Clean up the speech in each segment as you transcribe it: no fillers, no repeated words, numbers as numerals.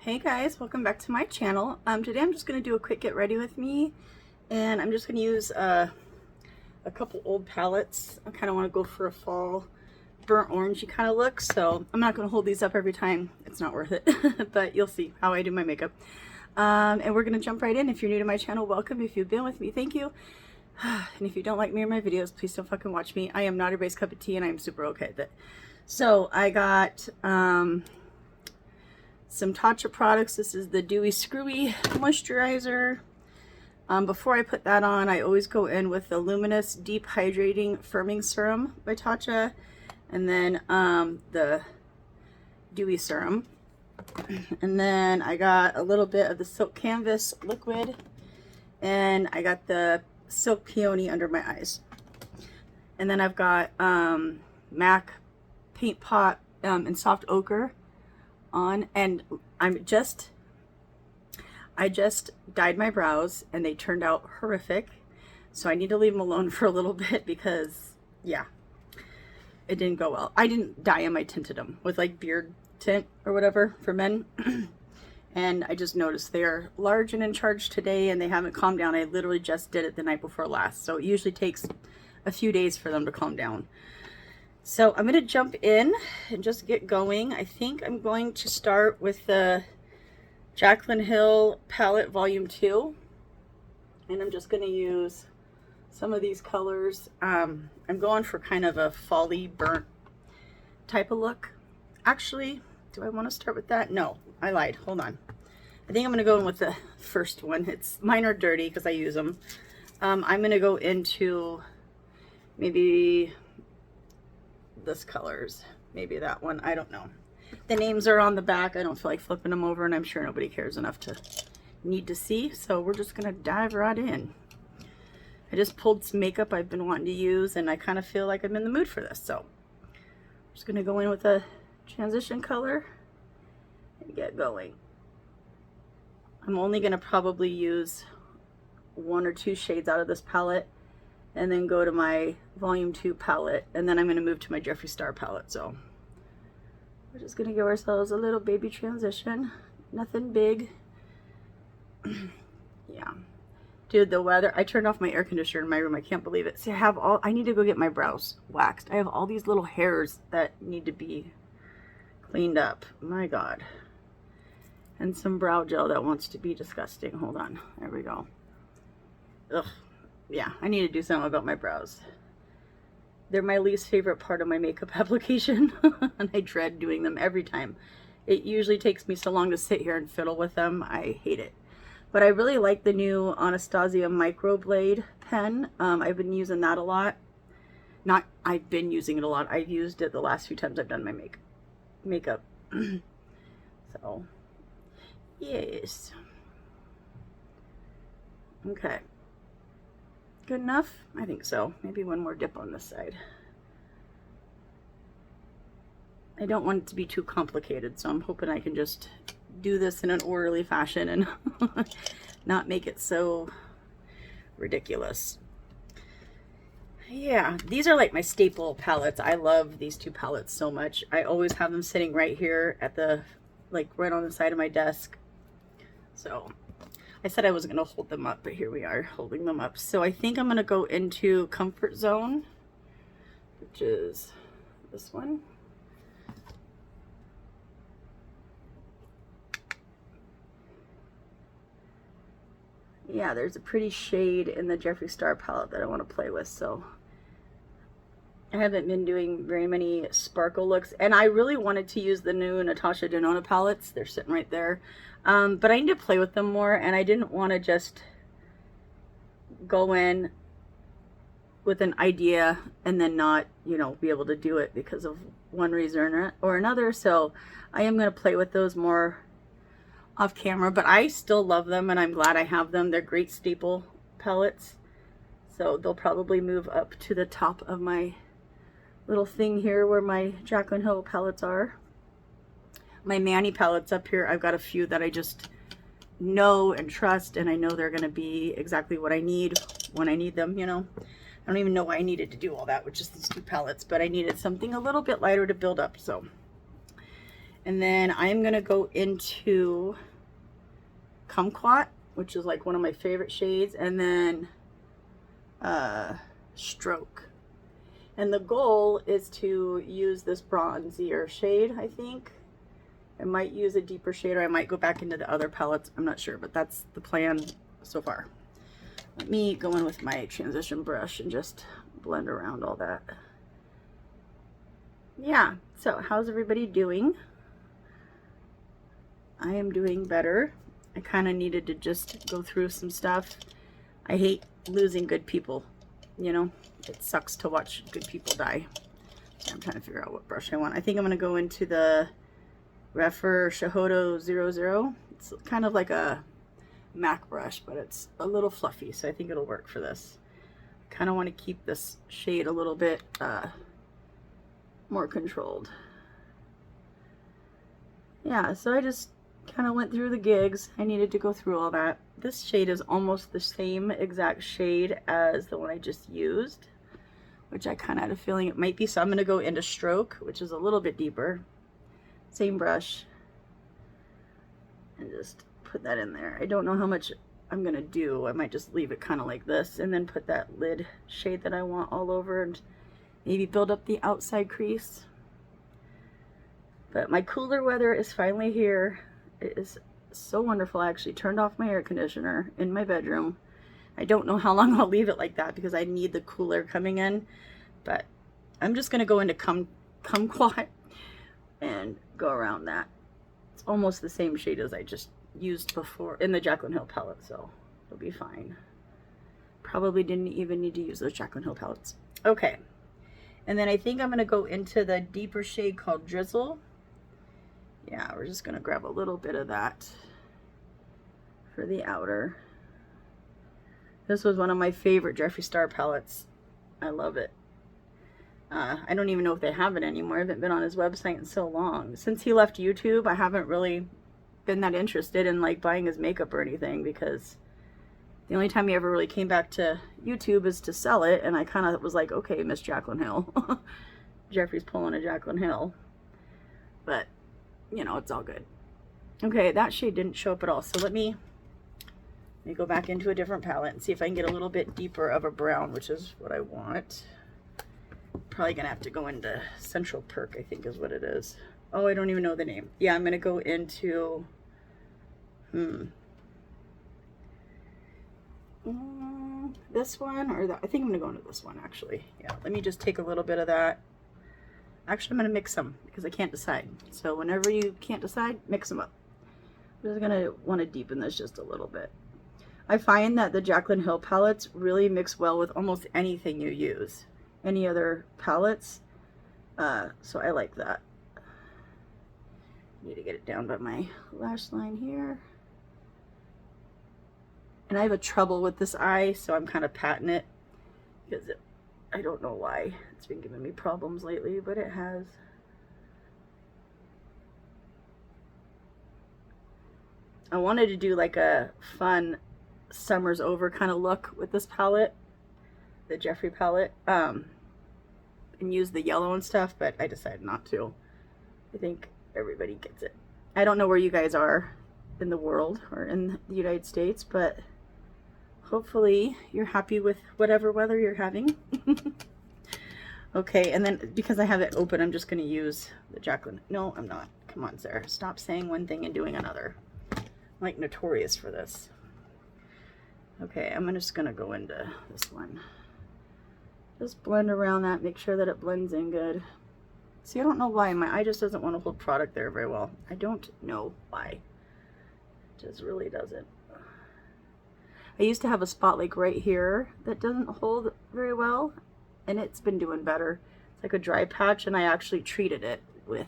Hey guys, welcome back to my channel. Today I'm just going to do a quick get ready with me, and I'm just going to use a couple old palettes. I kind of want to go for a fall burnt orangey kind of look, so I'm not going to hold these up every time. It's not worth it, but you'll see how I do my makeup. And we're going to jump right in. If you're new to my channel, welcome. If you've been with me, thank you. And if you don't like me or my videos, please don't fucking watch me. I am not everybody's cup of tea, and I'm super okay with it. So I got some Tatcha products. This is the Dewy Screwy Moisturizer. Before I put that on, I always go in with the Luminous Deep Hydrating Firming Serum by Tatcha, and then the Dewy Serum. And then I got a little bit of the Silk Canvas Liquid, and I got the Silk Peony under my eyes. And then I've got MAC Paint Pot in Soft Ochre on, and I just dyed my brows and they turned out horrific, so I need to leave them alone for a little bit because yeah, it didn't go well. I didn't dye them, I tinted them with like beard tint or whatever for men. And I just noticed they're large and in charge today, and they haven't calmed down. I literally just did it the night before last, so it usually takes a few days for them to calm down. So I'm going to jump in and just get going. I think I'm going to start with the Jaclyn Hill palette volume 2. And I'm just going to use some of these colors. I'm going for kind of a fall-y burnt type of look. Actually, do I want to start with that? No, I lied. Hold on. I think I'm going to go in with the first one. Mine are dirty because I use them. I'm going to go into maybe this colors, maybe that one. I don't know. The names are on the back. I don't feel like flipping them over, and I'm sure nobody cares enough to need to see, so we're just gonna dive right in. I just pulled some makeup I've been wanting to use, and I kind of feel like I'm in the mood for this, so I'm just gonna go in with a transition color and get going. I'm only gonna probably use 1 or 2 shades out of this palette, and then go to my volume 2 palette, and then I'm going to move to my Jeffree Star palette. So we're just going to give ourselves a little baby transition. Nothing big. Yeah, dude, the weather, I turned off my air conditioner in my room. I can't believe it. See, I need to go get my brows waxed. I have all these little hairs that need to be cleaned up. My God. And some brow gel that wants to be disgusting. Hold on, there we go. Ugh. Yeah, I need to do something about my brows. They're my least favorite part of my makeup application, and I dread doing them every time. It usually takes me so long to sit here and fiddle with them. I hate it. But I really like the new Anastasia Microblade pen. I've been using that a lot. I've been using it a lot. I've used it the last few times I've done my makeup. So, yes. Okay. Good enough? I think so. Maybe one more dip on this side. I don't want it to be too complicated, so I'm hoping I can just do this in an orderly fashion and not make it so ridiculous. Yeah, these are like my staple palettes. I love these 2 palettes so much. I always have them sitting right here at the, like right on the side of my desk. So I said I wasn't going to hold them up, but here we are holding them up. So I think I'm going to go into Comfort Zone, which is this one. Yeah, there's a pretty shade in the Jeffree Star palette that I want to play with, so I haven't been doing very many sparkle looks, and I really wanted to use the new Natasha Denona palettes. They're sitting right there. But I need to play with them more, and I didn't want to just go in with an idea and then not, you know, be able to do it because of one reason or another. So I am going to play with those more off camera, but I still love them, and I'm glad I have them. They're great staple palettes, so they'll probably move up to the top of my little thing here where my Jaclyn Hill palettes are. My Manny palettes up here, I've got a few that I just know and trust, and I know they're going to be exactly what I need when I need them, you know. I don't even know why I needed to do all that with just these 2 palettes, but I needed something a little bit lighter to build up, so And then I'm going to go into Kumquat, which is like one of my favorite shades, and then Stroke. And the goal is to use this bronzier shade, I think. I might use a deeper shade, or I might go back into the other palettes. I'm not sure, but that's the plan so far. Let me go in with my transition brush and just blend around all that. Yeah, so how's everybody doing? I am doing better. I kind of needed to just go through some stuff. I hate losing good people, you know? It sucks to watch good people die. So I'm trying to figure out what brush I want. I think I'm going to go into the Refer Shahodo 00. It's kind of like a MAC brush, but it's a little fluffy, so I think it'll work for this. I kind of want to keep this shade a little bit more controlled. Yeah, so I just kind of went through the gigs. I needed to go through all that. This shade is almost the same exact shade as the one I just used, which I kind of had a feeling it might be. So I'm going to go into Stroke, which is a little bit deeper. Same brush. And just put that in there. I don't know how much I'm going to do. I might just leave it kind of like this and then put that lid shade that I want all over and maybe build up the outside crease. But my cooler weather is finally here. It is so wonderful. I actually turned off my air conditioner in my bedroom. I don't know how long I'll leave it like that because I need the cooler coming in. But I'm just going to go into Kumquat and go around that. It's almost the same shade as I just used before in the Jaclyn Hill palette, so it'll be fine. Probably didn't even need to use those Jaclyn Hill palettes. Okay. And then I think I'm going to go into the deeper shade called Drizzle. Yeah, we're just going to grab a little bit of that for the outer. This was one of my favorite Jeffree Star palettes. I love it. I don't even know if they have it anymore. I haven't been on his website in so long. Since he left YouTube, I haven't really been that interested in like buying his makeup or anything, because the only time he ever really came back to YouTube is to sell it, and I kind of was like, okay, Miss Jaclyn Hill. Jeffree's pulling a Jaclyn Hill. But, you know, it's all good. Okay, that shade didn't show up at all, so let me go back into a different palette and see if I can get a little bit deeper of a brown, which is what I want. Probably gonna have to go into Central Perk, I think is what it is. Oh, I don't even know the name. Yeah, I'm gonna go into this one, or I think I'm gonna go into this one actually. Yeah, let me just take a little bit of that. Actually, I'm gonna mix them because I can't decide. So whenever you can't decide, mix them up. I'm just gonna want to deepen this just a little bit. I find that the Jaclyn Hill palettes really mix well with almost anything you use. Any other palettes. So I like that. Need to get it down by my lash line here. And I have a trouble with this eye, so I'm kind of patting it because I don't know why it's been giving me problems lately, but it has. I wanted to do like a fun summer's over kind of look with this palette, the Jeffree palette, and use the yellow and stuff, but I decided not to. I think everybody gets it. I don't know where you guys are in the world or in the United States, but hopefully you're happy with whatever weather you're having. Okay, and then because I have it open, I'm just going to use the Jaclyn. No, I'm not. Come on, Sarah. Stop saying one thing and doing another. I'm like notorious for this. Okay, I'm just going to go into this one. Just blend around that, make sure that it blends in good. See, I don't know why. My eye just doesn't want to hold product there very well. I don't know why. It just really doesn't. I used to have a spot like right here that doesn't hold very well, and it's been doing better. It's like a dry patch, and I actually treated it with,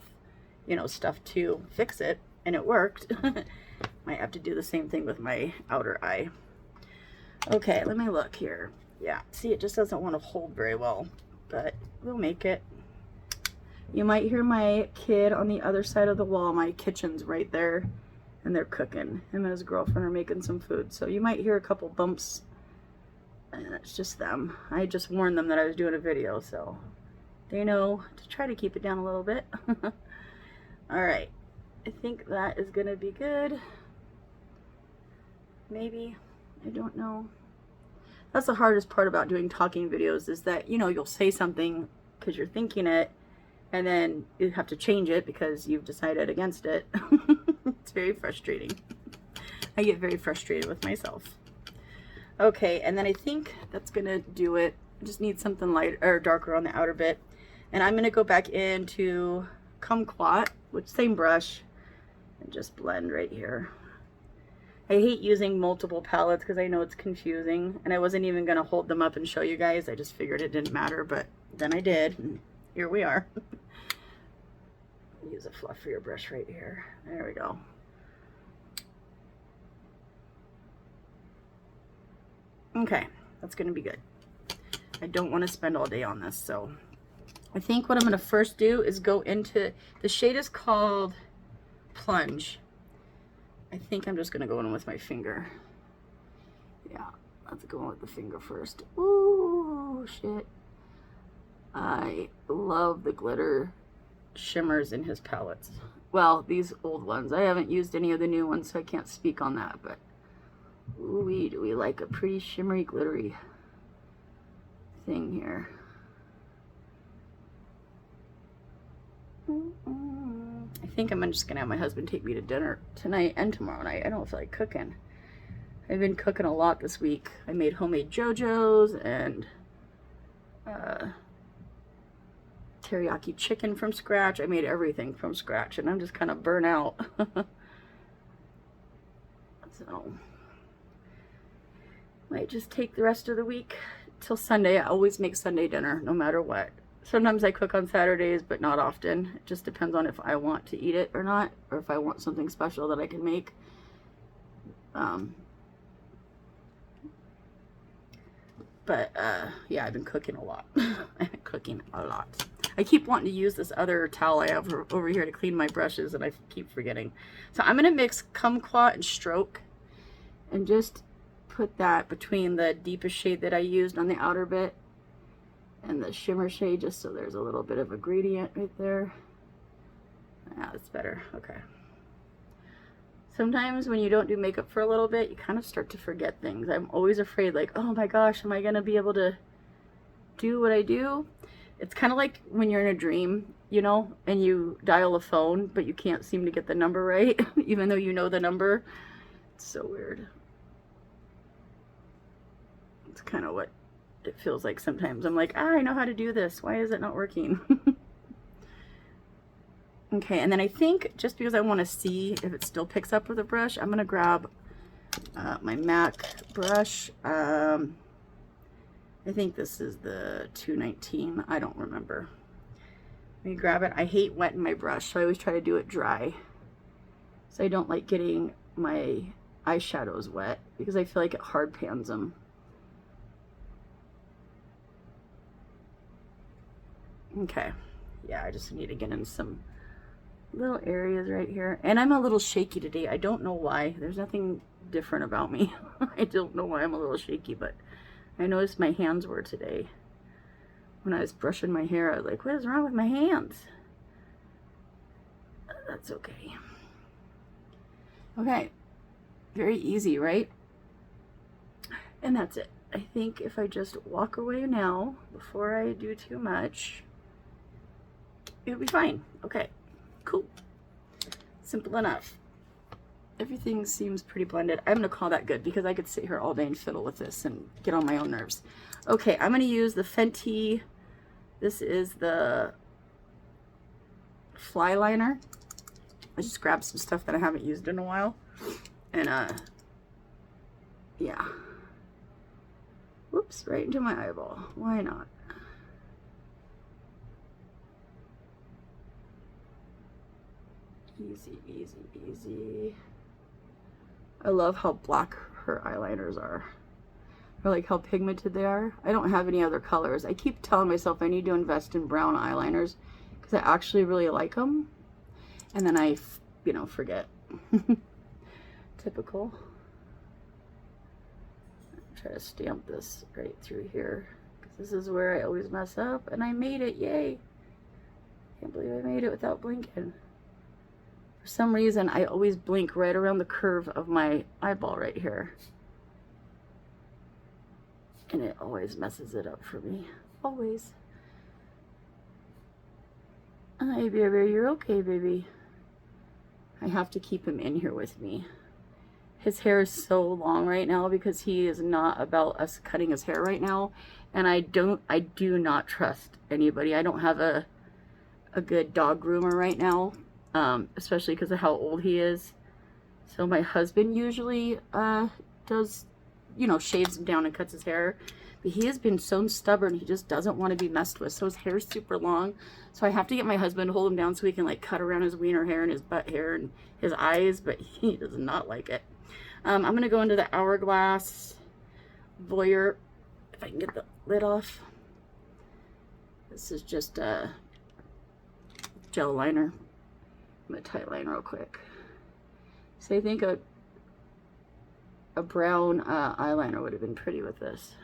you know, stuff to fix it, and it worked. Might have to do the same thing with my outer eye. Okay, let me look here. Yeah, see, it just doesn't want to hold very well, but we'll make it. You might hear my kid on the other side of the wall. My kitchen's right there, and they're cooking. Him and his girlfriend are making some food, so you might hear a couple bumps, and it's just them. I just warned them that I was doing a video, so they know to try to keep it down a little bit. All right, I think that is gonna be good. Maybe, I don't know. That's the hardest part about doing talking videos, is that, you know, you'll say something because you're thinking it, and then you have to change it because you've decided against it. It's very frustrating. I get very frustrated with myself. Okay, and then I think that's gonna do it. I just need something light or darker on the outer bit. And I'm gonna go back into Kumquat, which same brush, and just blend right here. I hate using multiple palettes because I know it's confusing, and I wasn't even gonna hold them up and show you guys. I just figured it didn't matter, but then I did, and here we are. Use a fluffier brush right here. There we go. Okay, that's gonna be good. I don't want to spend all day on this, so I think what I'm gonna first do is go into, the shade is called Plunge. I think I'm just gonna go in with my finger. Yeah, let's go in with the finger first. Ooh, shit. I love the glitter shimmers in his palettes. Well, these old ones. I haven't used any of the new ones, so I can't speak on that, but ooh, do we like a pretty shimmery, glittery thing here. I think I'm just gonna have my husband take me to dinner tonight and tomorrow night. I don't feel like cooking. I've been cooking a lot this week. I made homemade JoJo's and teriyaki chicken from scratch. I made everything from scratch, and I'm just kind of burnt out. So might just take the rest of the week till Sunday. I always make Sunday dinner no matter what. Sometimes I cook on Saturdays, but not often. It just depends on if I want to eat it or not, or if I want something special that I can make. Yeah, I've been cooking a lot. I've been cooking a lot. I keep wanting to use this other towel I have over here to clean my brushes, and I keep forgetting. So I'm going to mix Kumquat and Stroke and just put that between the deepest shade that I used on the outer bit and the shimmer shade, just so there's a little bit of a gradient right there. Yeah, that's better. Okay. Sometimes when you don't do makeup for a little bit, you kind of start to forget things. I'm always afraid, like, oh my gosh, am I going to be able to do what I do? It's kind of like when you're in a dream, you know, and you dial a phone, but you can't seem to get the number right, even though you know the number. It's so weird. It's kind of what it feels like sometimes. I'm like, I know how to do this. Why is it not working? Okay, and then I think just because I want to see if it still picks up with a brush, I'm going to grab my MAC brush. I think this is the 219. I don't remember. Let me grab it. I hate wetting my brush, so I always try to do it dry. So I don't like getting my eyeshadows wet because I feel like it hard pans them. Okay. Yeah, I just need to get in some little areas right here. And I'm a little shaky today. I don't know why. There's nothing different about me. I don't know why I'm a little shaky, but I noticed my hands were today. When I was brushing my hair, I was like, what is wrong with my hands? That's okay. Okay. Very easy, right? And that's it. I think if I just walk away now, before I do too much, it'll be fine. Okay. Cool. Simple enough. Everything seems pretty blended. I'm going to call that good because I could sit here all day and fiddle with this and get on my own nerves. Okay, I'm going to use the Fenty. This is the Fly Liner. I just grabbed some stuff that I haven't used in a while. And, yeah. Whoops, right into my eyeball. Why not? Easy, easy, easy. I love how black her eyeliners are. I like how pigmented they are. I don't have any other colors. I keep telling myself I need to invest in brown eyeliners because I actually really like them. And then I, you know, forget. Typical. Try to stamp this right through here because this is where I always mess up, and I made it. Yay. Can't believe I made it without blinking. For some reason, I always blink right around the curve of my eyeball right here. And it always messes it up for me. Always. Hi, baby. You're okay, baby. I have to keep him in here with me. His hair is so long right now because he is not about us cutting his hair right now. And I do not trust anybody. I don't have a good dog groomer right now, especially because of how old he is. So my husband usually does, you know, shaves him down and cuts his hair. But he has been so stubborn, he just doesn't want to be messed with. So his hair's super long. So I have to get my husband to hold him down so he can like cut around his wiener hair and his butt hair and his eyes, but he does not like it. I'm going to go into the Hourglass Voyeur, if I can get the lid off. This is just a gel liner. I'm going to tight line real quick. So I think a brown eyeliner would have been pretty with this.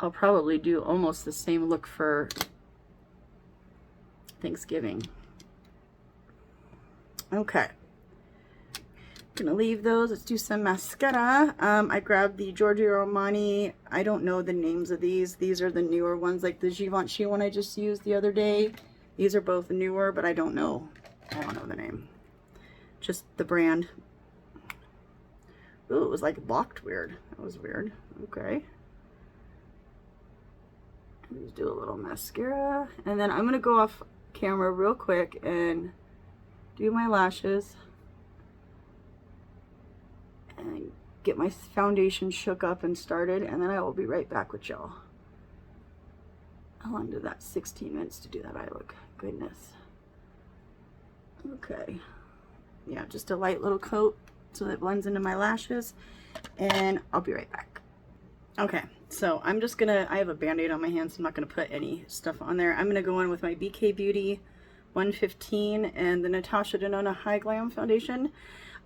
I'll probably do almost the same look for Thanksgiving. Okay. Gonna leave those. Let's do some mascara. I grabbed the Giorgio Armani. I don't know the names of these. These are the newer ones, like the Givenchy one I just used the other day. These are both newer, but I don't know the name. Just the brand. Ooh, it was like locked weird. That was weird. Okay. Let's do a little mascara. And then I'm gonna go off camera real quick and do my lashes and get my foundation shook up and started, and then I will be right back with y'all. How long did that? 16 minutes to do that eye look. Goodness. Okay. Yeah, just a light little coat so that it blends into my lashes, and I'll be right back. Okay, so I'm just gonna, I have a band-aid on my hand, so I'm not gonna put any stuff on there. I'm gonna go in with my BK Beauty 115 and the Natasha Denona High Glam foundation.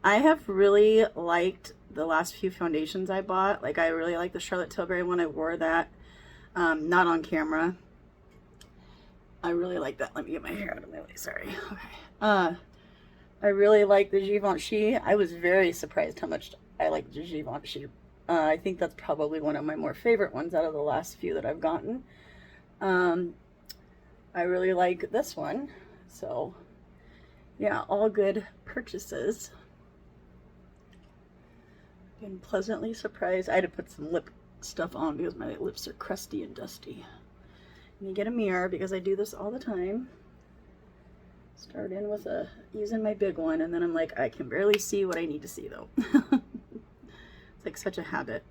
I have really liked the last few foundations I bought. Like, I really like the Charlotte Tilbury one. I wore that, not on camera. I really like that. Let me get my hair out of my way, sorry. Okay. I really like the Givenchy. I was very surprised how much I like the Givenchy. I think that's probably one of my more favorite ones out of the last few that I've gotten. I really like this one. So, yeah, all good purchases. Been pleasantly surprised. I had to put some lip stuff on because my lips are crusty and dusty. Let me get a mirror because I do this all the time. Start in with using my big one, and then I'm like, I can barely see what I need to see though. It's like such a habit.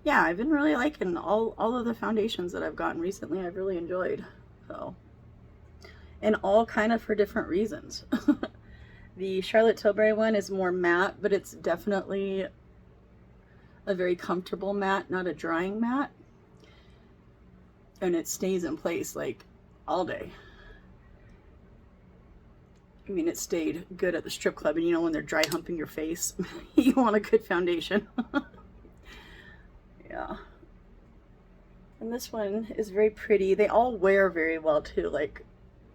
Yeah, I've been really liking all of the foundations that I've gotten recently. I've really enjoyed. So, and all kind of for different reasons. The Charlotte Tilbury one is more matte, but it's definitely a very comfortable matte, not a drying matte. And it stays in place like all day. I mean, it stayed good at the strip club, and you know when they're dry humping your face, you want a good foundation. Yeah. And this one is very pretty. They all wear very well too. Like,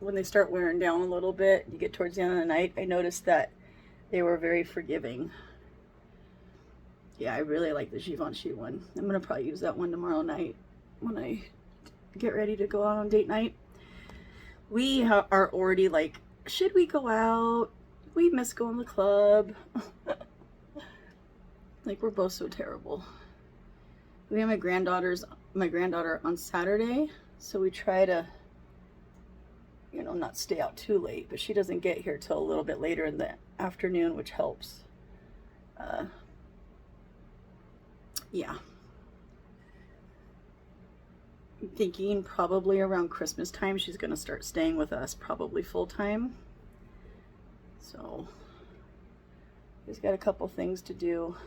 when they start wearing down a little bit, you get towards the end of the night, I noticed that they were very forgiving. Yeah, I really like the Givenchy one. I'm going to probably use that one tomorrow night when I get ready to go out on date night. We are already like, should we go out? We miss going to the club. Like, we're both so terrible. We have my granddaughter on Saturday, so we try to, you know, not stay out too late, but she doesn't get here till a little bit later in the afternoon, which helps. Yeah. I'm thinking probably around Christmas time she's going to start staying with us, probably full time. So, we've got a couple things to do,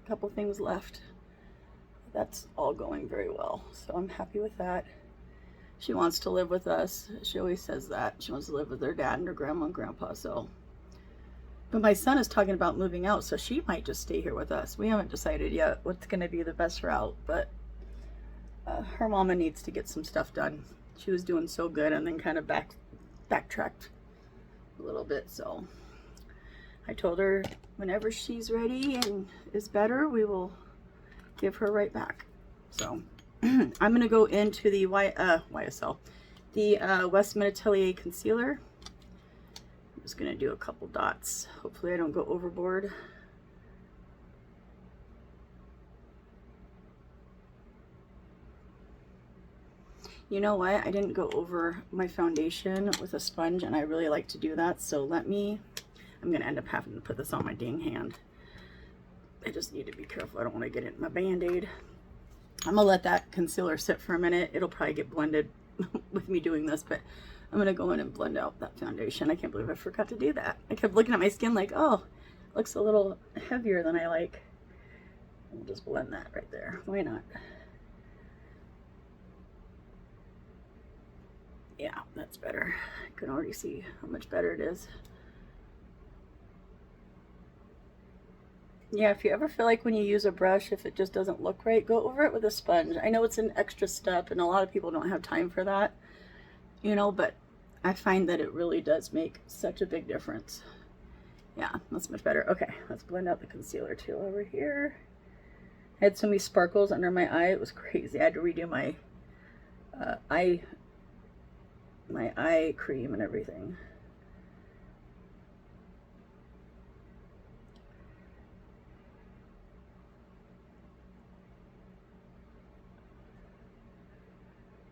a couple things left. That's all going very well, so I'm happy with that. She wants to live with us. She always says that. She wants to live with her dad and her grandma and grandpa, so. But my son is talking about moving out, so she might just stay here with us. We haven't decided yet what's going to be the best route, but her mama needs to get some stuff done. She was doing so good and then kind of backtracked a little bit. So I told her whenever she's ready and is better, we will give her right back. So I'm going to go into the YSL, the West Atelier concealer. I'm just going to do a couple dots. Hopefully I don't go overboard. You know what? I didn't go over my foundation with a sponge, and I really like to do that. So I'm going to end up having to put this on my dang hand. I just need to be careful. I don't want to get it in my Band-Aid. I'm going to let that concealer sit for a minute. It'll probably get blended with me doing this, but I'm going to go in and blend out that foundation. I can't believe I forgot to do that. I kept looking at my skin like, oh, it looks a little heavier than I like. I'll just blend that right there. Why not? Yeah, that's better. I can already see how much better it is. Yeah, if you ever feel like when you use a brush, if it just doesn't look right, go over it with a sponge. I know it's an extra step and a lot of people don't have time for that, you know, but I find that it really does make such a big difference. Yeah, that's much better. Okay, let's blend out the concealer too over here. I had so many sparkles under my eye, it was crazy. I had to redo my eye cream and everything.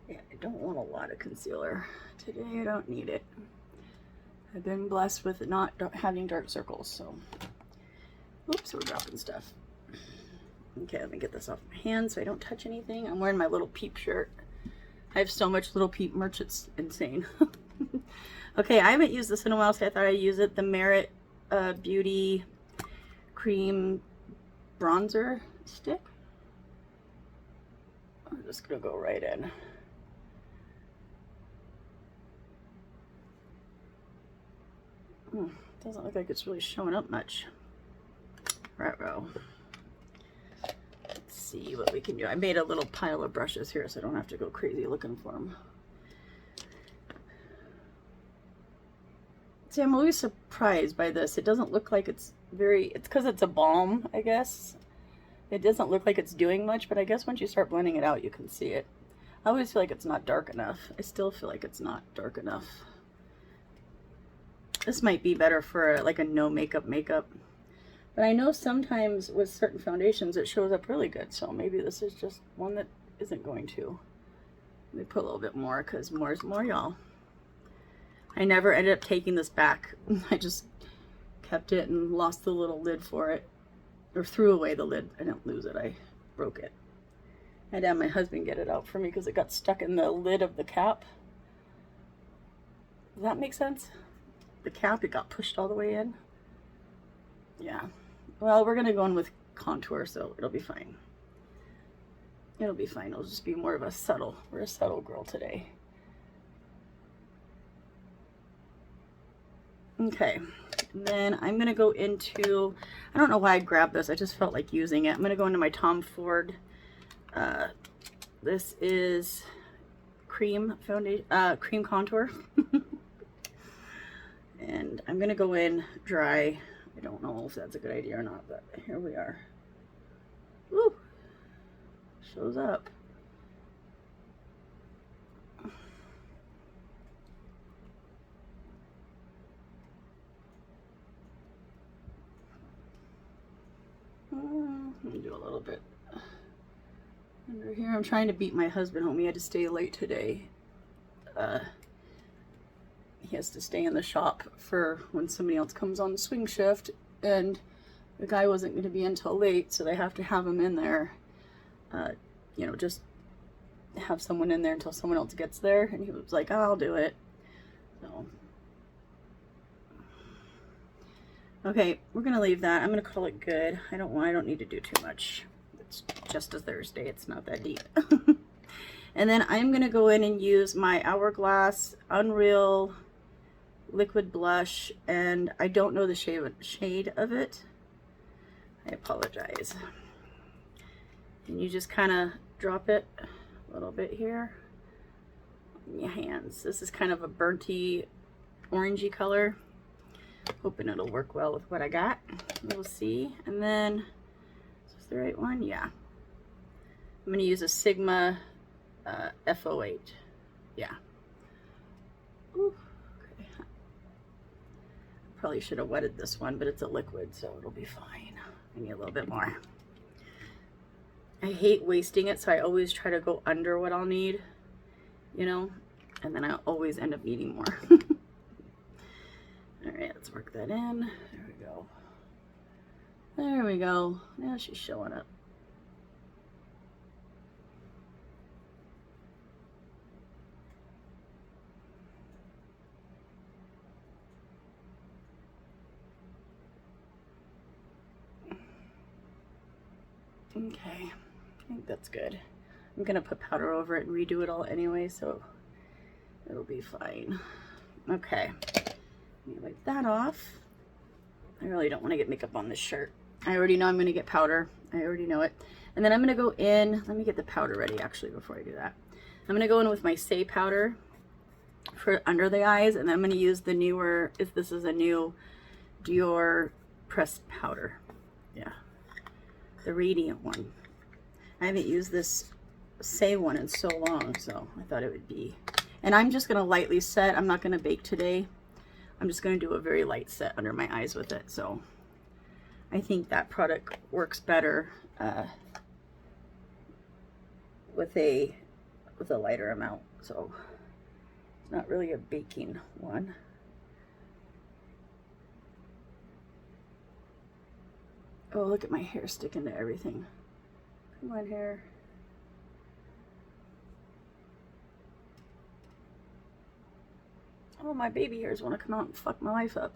Yeah, I don't want a lot of concealer. Today I don't need it. I've been blessed with not having dark circles, so. Oops, we're dropping stuff. Okay, let me get this off my hand so I don't touch anything. I'm wearing my little Peep shirt. I have so much little Peep merch, it's insane. Okay, I haven't used this in a while, so I thought I'd use it. The Merit Beauty Cream Bronzer Stick. I'm just gonna go right in. Doesn't look like it's really showing up much. Right-row. Let's see what we can do. I made a little pile of brushes here so I don't have to go crazy looking for them. See, I'm always surprised by this. It doesn't look like it's because it's a balm, I guess. It doesn't look like it's doing much, but I guess once you start blending it out, you can see it. I always feel like it's not dark enough. I still feel like it's not dark enough. This might be better for like a no makeup. But I know sometimes with certain foundations it shows up really good, so maybe this is just one that isn't going to. Let me put a little bit more because more is more, y'all. I never ended up taking this back. I just kept it and lost the little lid for it. Or threw away the lid. I didn't lose it, I broke it. I had to have my husband get it out for me because it got stuck in the lid of the cap. Does that make sense? The cap, it got pushed all the way in. Yeah. Well, we're going to go in with contour, so it'll be fine. It'll be fine. It'll just be more of a subtle. We're a subtle girl today. Okay. Then I'm going to go into, I don't know why I grabbed this. I just felt like using it. I'm going to go into my Tom Ford. This is cream foundation, cream contour. And I'm going to go in dry. I don't know if that's a good idea or not, but here we are. Woo! Shows up. Let me do a little bit under here. I'm trying to beat my husband home. He had to stay late today. He has to stay in the shop for when somebody else comes on the swing shift, and the guy wasn't going to be in till late, so they have to have him in there, you know, just have someone in there until someone else gets there. And he was like, oh, I'll do it. So okay, we're gonna leave that. I'm gonna call it good. I don't need to do too much. It's just a Thursday, it's not that deep. And then I'm gonna go in and use my Hourglass Unreal liquid blush, and I don't know the shade of it. I apologize. And you just kind of drop it a little bit here in your hands. This is kind of a burnty, orangey color. Hoping it'll work well with what I got. We'll see. And then, is this the right one? Yeah. I'm going to use a Sigma F08. Yeah. Ooh, okay. Probably should have wetted this one, but it's a liquid, so it'll be fine. I need a little bit more. I hate wasting it, so I always try to go under what I'll need, you know, and then I always end up needing more. All right, let's work that in. There we go. There we go. Now she's showing up. Okay, I think that's good. I'm gonna put powder over it and redo it all anyway, so it'll be fine. Okay, let me wipe that off. I really don't want to get makeup on this shirt. I already know I'm gonna get powder. I already know it. And then I'm gonna go in, let me get the powder ready actually before I do that. I'm gonna go in with my Say powder for under the eyes, and then I'm gonna use the newer, if this is a new Dior pressed powder. Yeah. The radiant one. I haven't used this Say one in so long, so I thought it would be. And I'm just going to lightly set. I'm not going to bake today. I'm just going to do a very light set under my eyes with it. So I think that product works better with a lighter amount. So it's not really a baking one. Oh, look at my hair sticking to everything. Come on, hair. Oh, my baby hairs want to come out and fuck my life up.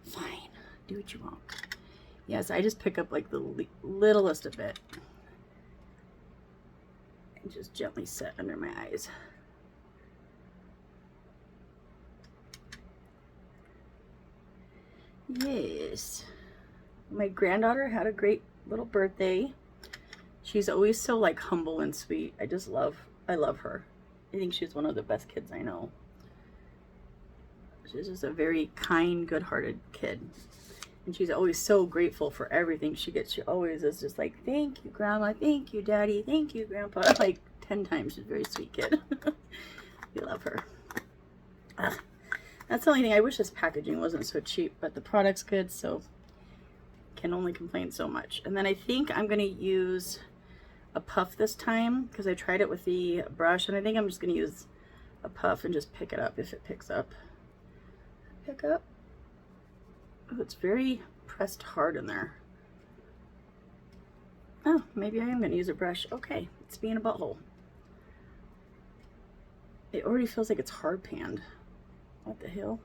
Fine. Do what you want. Yes, I just pick up like the littlest of it. And just gently set under my eyes. Yes. My granddaughter had a great little birthday. She's always so like humble and sweet. I love her. I think she's one of the best kids I know. She's just a very kind, good-hearted kid. And she's always so grateful for everything she gets. She always is just like, thank you, Grandma. Thank you, Daddy. Thank you, Grandpa. Like 10 times. She's a very sweet kid. We love her. That's the only thing. I wish this packaging wasn't so cheap, but the product's good, so can only complain so much. And then I think I'm going to use a puff this time because I tried it with the brush, and I think I'm just going to use a puff and just pick it up if it picks up. Pick up. Oh, it's very pressed hard in there. Oh, maybe I am going to use a brush. Okay, it's being a butthole. It already feels like it's hard panned. What the hell?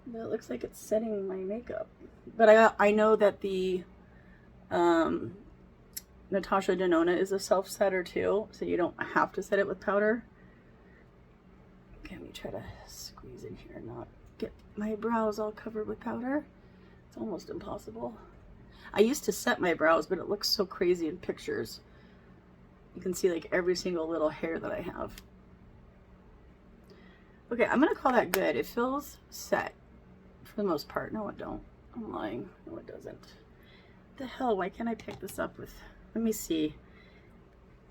But it looks like it's setting my makeup. But I know that the Natasha Denona is a self-setter too, so you don't have to set it with powder. Okay, let me try to squeeze in here and not get my brows all covered with powder. It's almost impossible. I used to set my brows, but it looks so crazy in pictures. You can see like every single little hair that I have. Okay, I'm gonna call that good. It feels set for the most part. No, it don't. I'm lying. No, it doesn't. What the hell? Why can't I pick this up with... Let me see.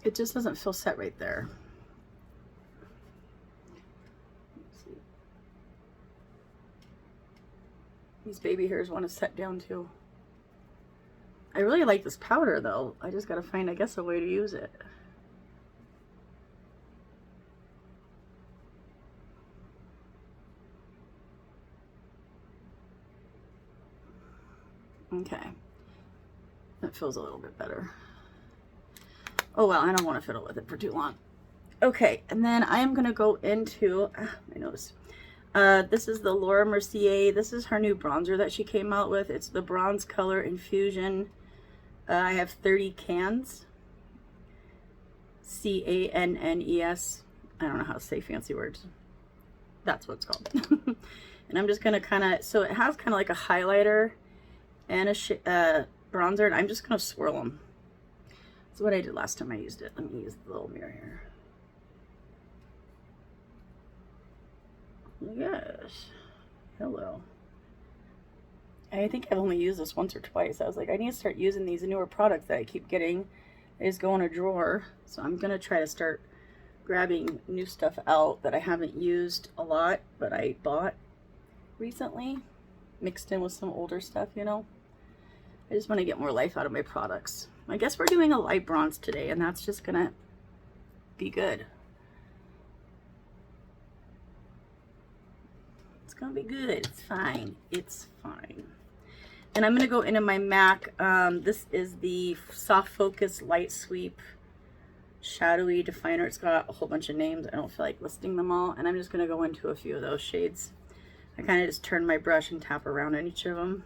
It just doesn't feel set right there. Let's see. These baby hairs want to set down too. I really like this powder though. I just gotta find, I guess, a way to use it. Okay. That feels a little bit better. Oh well, I don't want to fiddle with it for too long. Okay, and then I am going to go into, my nose. This is the Laura Mercier. This is her new bronzer that she came out with. It's the Bronze Color Infusion. I have 30 cans. C-A-N-N-E-S. I don't know how to say fancy words. That's what it's called. And I'm just going to kind of, so it has kind of like a highlighter and a bronzer, and I'm just going to swirl them. That's what I did last time I used it. Let me use the little mirror here. Yes. Hello. I think I've only used this once or twice. I was like, I need to start using these newer products that I keep getting. They just go in a drawer. So I'm going to try to start grabbing new stuff out that I haven't used a lot, but I bought recently, mixed in with some older stuff, you know. I just want to get more life out of my products. I guess we're doing a light bronze today, and that's just going to be good. It's going to be good. It's fine. It's fine. And I'm going to go into my MAC. This is the Soft Focus Light Sweep Shadowy Definer. It's got a whole bunch of names. I don't feel like listing them all. And I'm just going to go into a few of those shades. I kind of just turn my brush and tap around on each of them.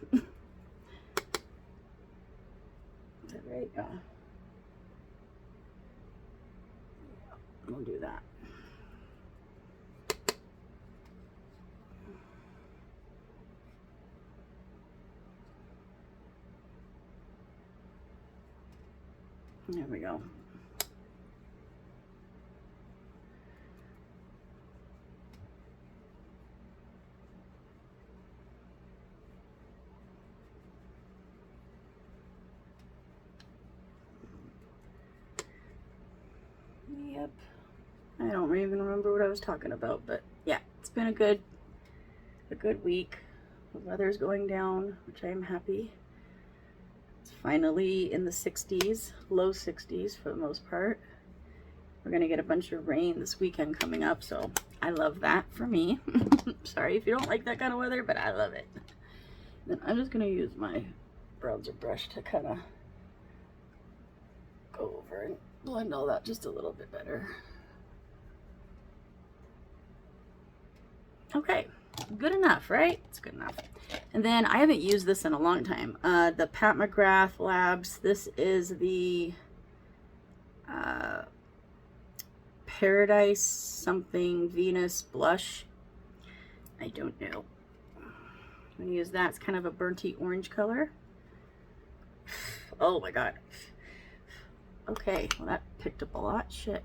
Is that right? Yeah. We'll do that. There we go. Yep. I don't even remember what I was talking about, but yeah, it's been a good week. The weather's going down, which I am happy. It's finally in the 60s, low 60s for the most part. We're gonna get a bunch of rain this weekend coming up, so I love that for me. Sorry if you don't like that kind of weather, but I love it. Then I'm just gonna use my bronzer brush to kind of go over and blend all that just a little bit better. Okay, good enough, right? It's good enough. And then I haven't used this in a long time. The Pat McGrath Labs. This is the Paradise something Venus blush. I don't know. I'm gonna use that. It's kind of a burnty orange color. Oh my god. Okay, well that picked up a lot. Shit.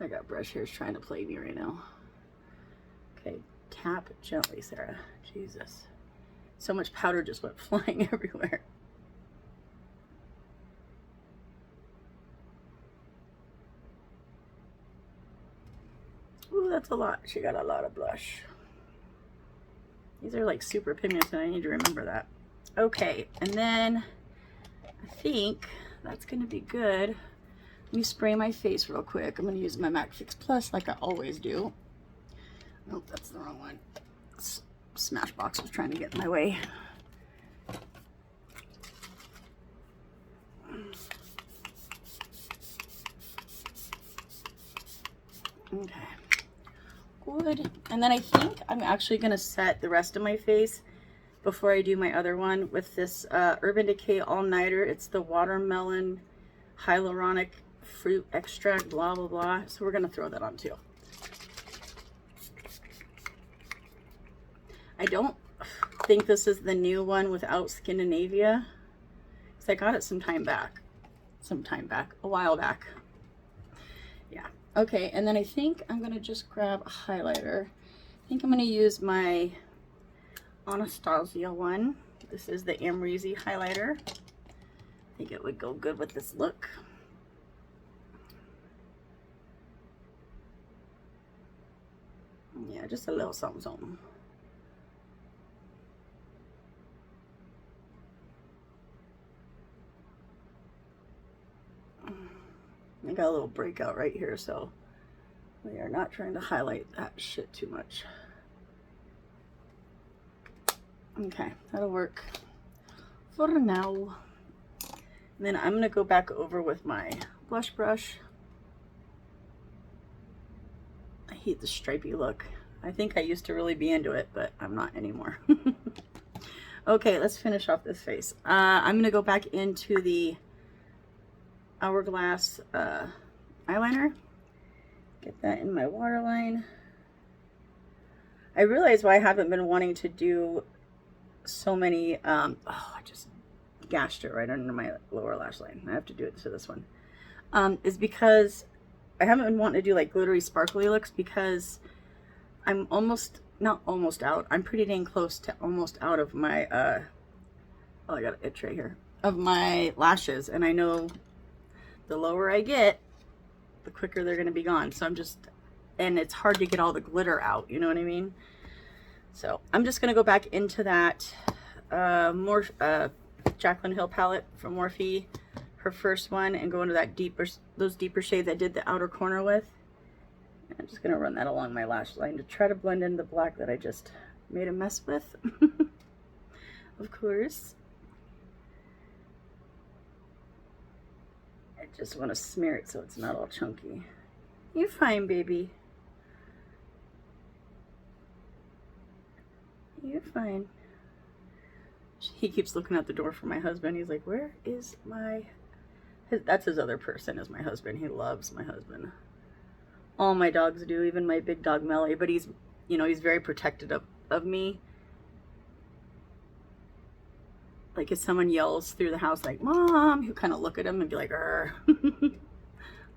I got brush hairs trying to play me right now. Okay, tap gently, Sarah. Jesus. So much powder just went flying everywhere. Ooh, that's a lot. She got a lot of blush. These are like super pigmented, and I need to remember that. Okay, and then I think that's gonna be good. Let me spray my face real quick. I'm going to use my MAC Fix Plus like I always do. Nope, that's the wrong one. Smashbox was trying to get in my way. Okay. Good. And then I think I'm actually going to set the rest of my face before I do my other one with this Urban Decay All Nighter. It's the Watermelon Hyaluronic Fruit Extract, blah blah blah. So we're gonna throw that on too. I don't think this is the new one without Scandinavia, because I got it a while back. Yeah. Okay, and then I think I'm gonna just grab a highlighter. I think I'm gonna use my Anastasia one. This is the Amrezy highlighter. I think it would go good with this look. Yeah, just a little something, something. I got a little breakout right here, so we are not trying to highlight that shit too much. Okay, that'll work for now. And then I'm going to go back over with my blush brush. I hate the stripy look. I think I used to really be into it, but I'm not anymore. Okay, let's finish off this face. I'm going to go back into the Hourglass eyeliner. Get that in my waterline. I realize why I haven't been wanting to do so many, oh, I just gashed it right under my lower lash line. I have to do it to this one. Is because I haven't been wanting to do like glittery sparkly looks because I'm almost, not almost out, I'm pretty dang close to almost out of my, oh, I got an itch right here, of my lashes. And I know the lower I get, the quicker they're going to be gone. So I'm just, and it's hard to get all the glitter out, you know what I mean? So I'm just going to go back into that Jaclyn Hill palette from Morphe, her first one, and go into that deeper, those deeper shades I did the outer corner with. And I'm just going to run that along my lash line to try to blend in the black that I just made a mess with. Of course. I just want to smear it so it's not all chunky. You're fine, baby. You're fine. He keeps looking at the door for my husband. He's like, where is my... That's his other person, is my husband. He loves my husband. All my dogs do, even my big dog Melly. But he's, you know, he's very protective of me. Like if someone yells through the house like, Mom, he'll kind of look at him and be like, Arr.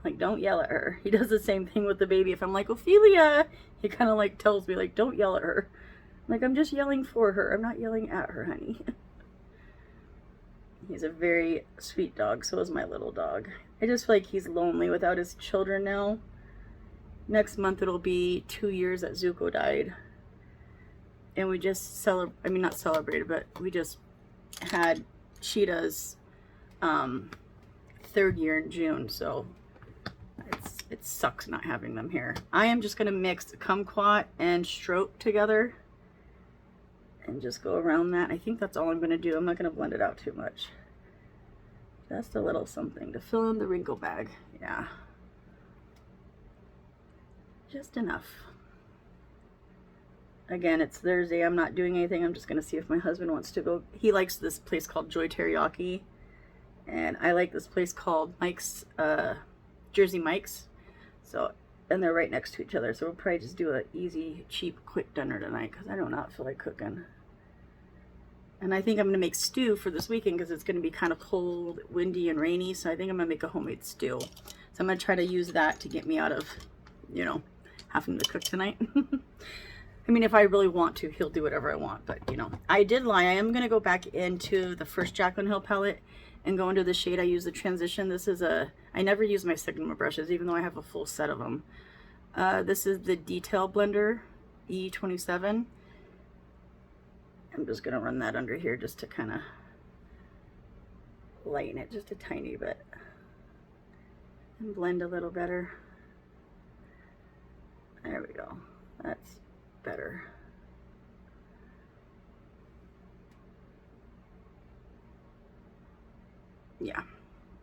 Like, don't yell at her. He does the same thing with the baby. If I'm like, Ophelia, he kind of like tells me like, don't yell at her. Like, I'm just yelling for her. I'm not yelling at her, honey. He's a very sweet dog. So is my little dog. I just feel like he's lonely without his children now. Next month it'll be 2 years that Zuko died. And we just not celebrated, but we just had Cheetah's 3rd year in June. So it sucks not having them here. I am just going to mix kumquat and stroke together. And just go around that. I think that's all I'm going to do. I'm not going to blend it out too much. Just a little something to fill in the wrinkle bag. Yeah. Just enough. Again, it's Thursday. I'm not doing anything. I'm just going to see if my husband wants to go. He likes this place called Joy Teriyaki. And I like this place called Mike's, Jersey Mike's. So, and they're right next to each other. So we'll probably just do an easy, cheap, quick dinner tonight because I do not feel like cooking. And I think I'm going to make stew for this weekend because it's going to be kind of cold, windy, and rainy. So I think I'm going to make a homemade stew. So I'm going to try to use that to get me out of, you know, having to cook tonight. I mean, if I really want to, he'll do whatever I want. But, you know, I did lie. I am going to go back into the first Jaclyn Hill palette and go into the shade I use, the transition. This is I never use my Sigma brushes, even though I have a full set of them. This is the Detail Blender E27. I'm just going to run that under here just to kind of lighten it just a tiny bit and blend a little better. There we go. That's better. Yeah.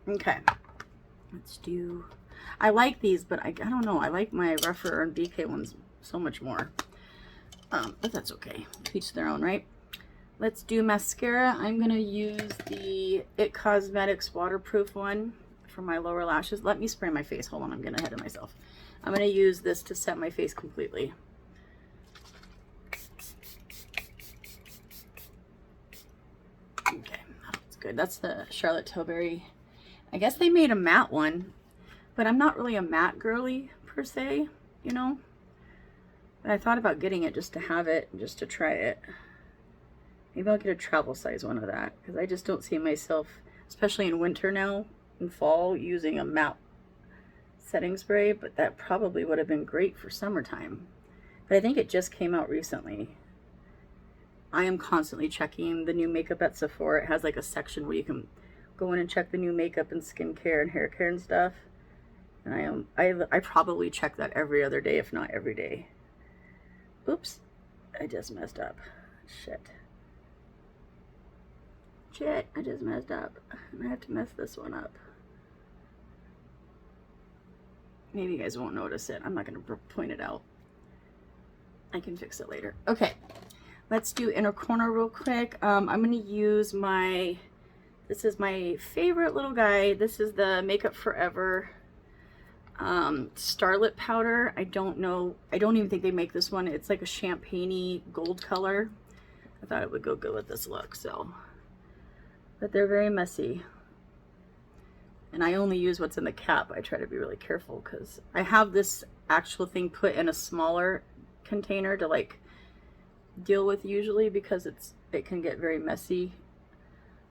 Okay. Let's do... I like these, but I don't know. I like my rougher and BK ones so much more. But that's okay. Each their own, right? Let's do mascara. I'm going to use the It Cosmetics waterproof one for my lower lashes. Let me spray my face. Hold on, I'm getting ahead of myself. I'm going to use this to set my face completely. Okay, that's good. That's the Charlotte Tilbury. I guess they made a matte one, but I'm not really a matte girly per se, you know. But I thought about getting it just to have it, just to try it. Maybe I'll get a travel size one of that because I just don't see myself, especially in winter now, in fall, using a matte setting spray, but that probably would have been great for summertime. But I think it just came out recently. I am constantly checking the new makeup at Sephora. It has like a section where you can go in and check the new makeup and skincare and hair care and stuff. And I probably check that every other day, if not every day. Oops, I just messed up. Shit, I just messed up. I have to mess this one up. Maybe you guys won't notice it. I'm not going to point it out. I can fix it later. Okay, let's do inner corner real quick. I'm going to use this is my favorite little guy. This is the Makeup Forever Starlit powder. I don't know. I don't even think they make this one. It's like a champagne-y gold color. I thought it would go good with this look, so. But they're very messy. And I only use what's in the cap. I try to be really careful because I have this actual thing put in a smaller container to like deal with usually because it can get very messy.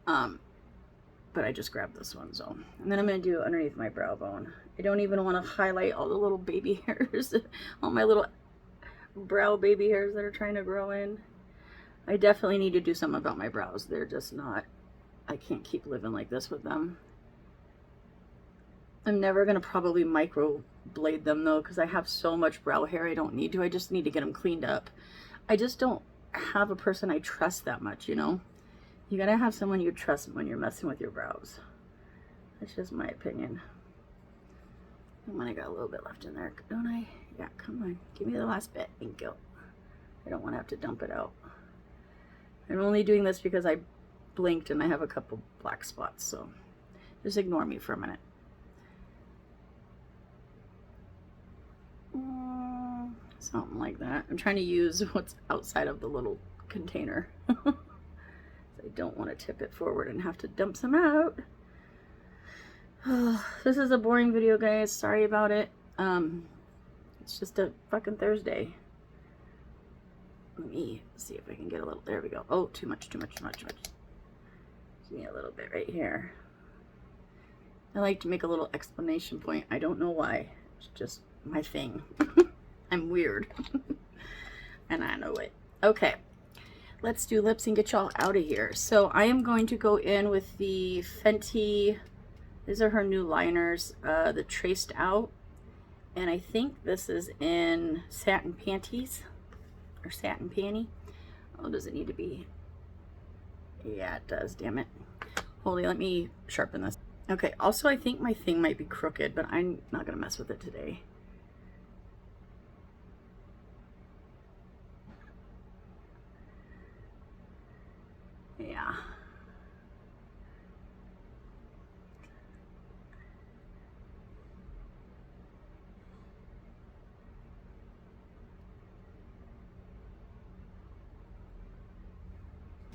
But I just grabbed this one, so. And then I'm going to do underneath my brow bone. I don't even want to highlight all the little baby hairs, all my little brow baby hairs that are trying to grow in. I definitely need to do something about my brows. They're just not, I can't keep living like this with them. I'm never going to probably micro blade them though, because I have so much brow hair I don't need to. I just need to get them cleaned up. I just don't have a person I trust that much, you know? You gotta have someone you trust when you're messing with your brows. That's just my opinion. I got a little bit left in there, don't I? Yeah, come on. Give me the last bit. Thank you. I don't want to have to dump it out. I'm only doing this because I blinked and I have a couple black spots, so just ignore me for a minute. Something like that. I'm trying to use what's outside of the little container. I don't want to tip it forward and have to dump some out. This is a boring video, guys. Sorry about it. It's just a fucking Thursday. Let me see if I can get a little. There we go. Oh, too much. Give me a little bit right here. I like to make a little explanation point. I don't know why. It's just my thing. I'm weird. And I know it. Okay. Let's do lips and get y'all out of here. So I am going to go in with the Fenty, these are her new liners, the Traced Out. And I think this is in Satin Panties, or Satin Panty. Oh, does it need to be? Yeah, it does, damn it. Hold on, let me sharpen this. Okay, also I think my thing might be crooked, but I'm not gonna mess with it today. Yeah.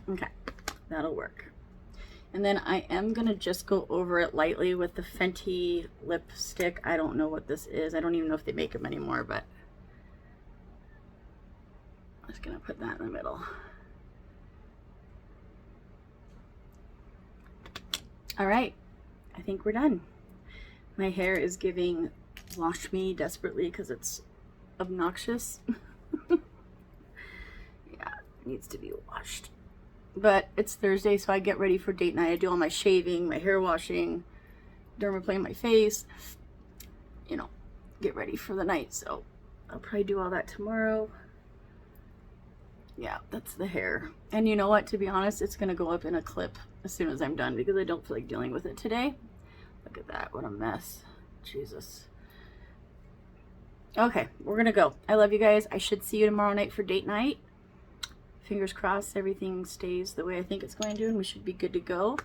Okay, that'll work. And then I am gonna just go over it lightly with the Fenty lipstick. I don't know what this is. I don't even know if they make them anymore, but I'm just gonna put that in the middle. All right, I think we're done. My hair is giving wash me desperately because it's obnoxious. Yeah, it needs to be washed. But it's Thursday, so I get ready for date night. I do all my shaving, my hair washing, dermaplane my face, you know, get ready for the night. So I'll probably do all that tomorrow. Yeah, that's the hair. And you know what, to be honest, it's gonna go up in a clip as soon as I'm done because I don't feel like dealing with it today. Look at that, what a mess. Jesus. Okay, we're gonna go. I love you guys. I should see you tomorrow night for date night. Fingers crossed everything stays the way I think it's going to, and we should be good to go.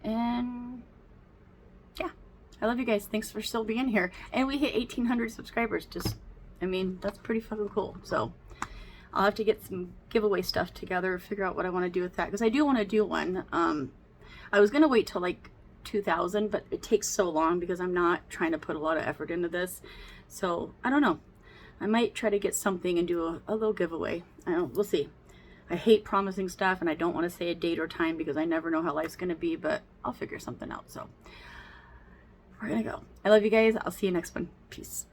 And yeah, I love you guys. Thanks for still being here. And we hit 1,800 subscribers. Just, I mean, that's pretty fucking cool. So I'll have to get some giveaway stuff together, figure out what I want to do with that, because I do want to do one. I was going to wait till like 2,000, but it takes so long because I'm not trying to put a lot of effort into this. So I don't know. I might try to get something and do a little giveaway. I don't know. We'll see. I hate promising stuff, and I don't want to say a date or time because I never know how life's going to be, but I'll figure something out. So we're going to go. I love you guys. I'll see you next one. Peace.